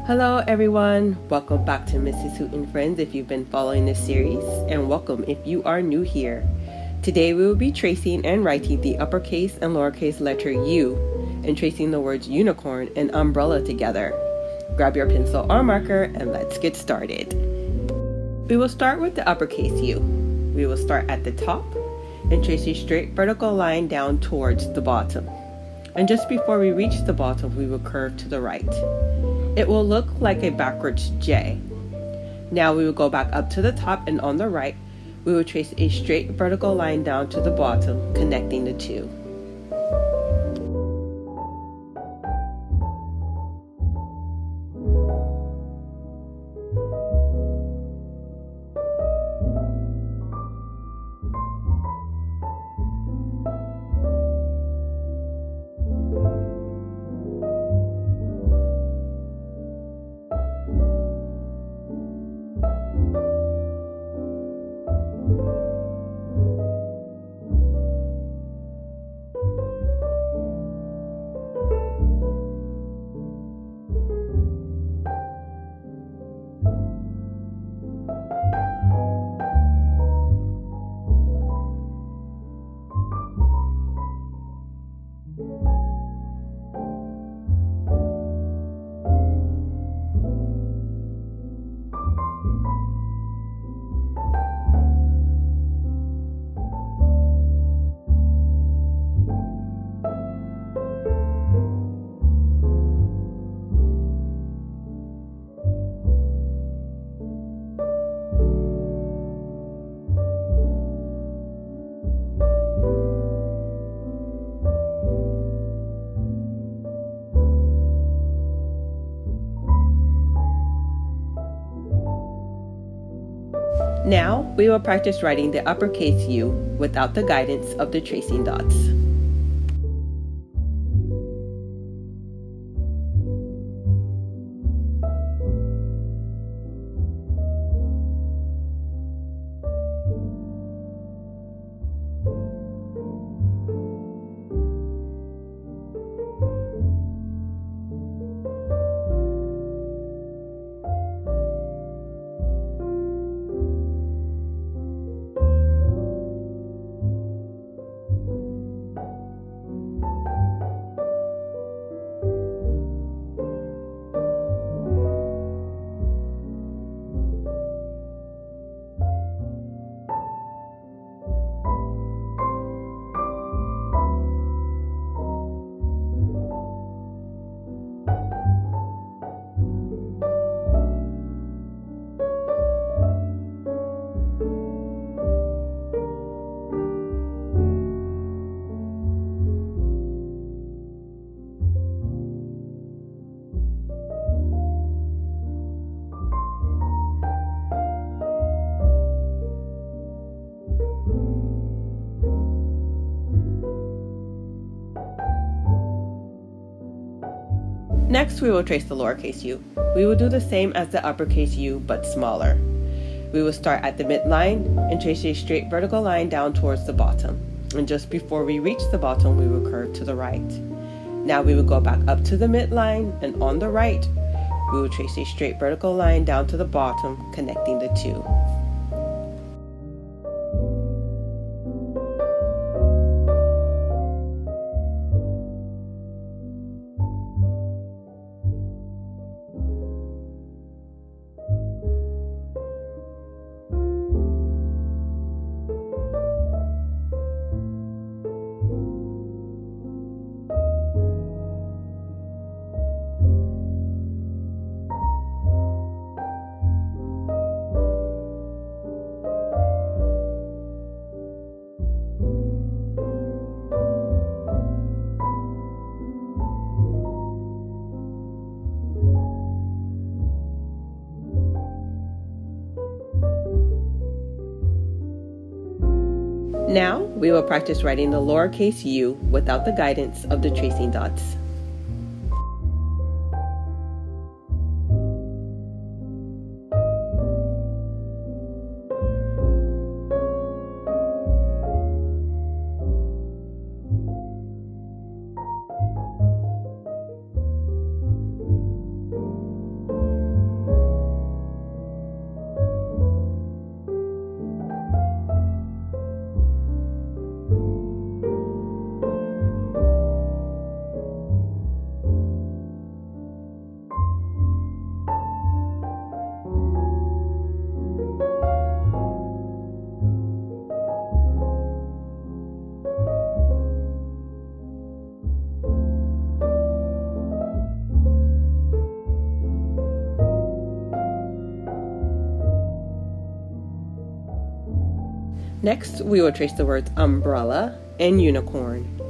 Hello everyone, welcome back to Mrs. Hoot and Friends if you've been following this series, and welcome if you are new here. Today we will be tracing and writing the uppercase and lowercase letter U and tracing the words unicorn and umbrella together. Grab your pencil or marker and let's get started. We will start with the uppercase U. We will start at the top and trace a straight vertical line down towards the bottom. And just before we reach the bottom, we will curve to the right. It will look like a backwards J. Now we will go back up to the top, and on the right, we will trace a straight vertical line down to the bottom, connecting the two. Now, we will practice writing the uppercase U without the guidance of the tracing dots. Next, we will trace the lowercase u. We will do the same as the uppercase U, but smaller. We will start at the midline and trace a straight vertical line down towards the bottom. And just before we reach the bottom, we will curve to the right. Now we will go back up to the midline, and on the right, we will trace a straight vertical line down to the bottom, connecting the two. Now, we will practice writing the lowercase u without the guidance of the tracing dots. Next, we will trace the words umbrella and unicorn.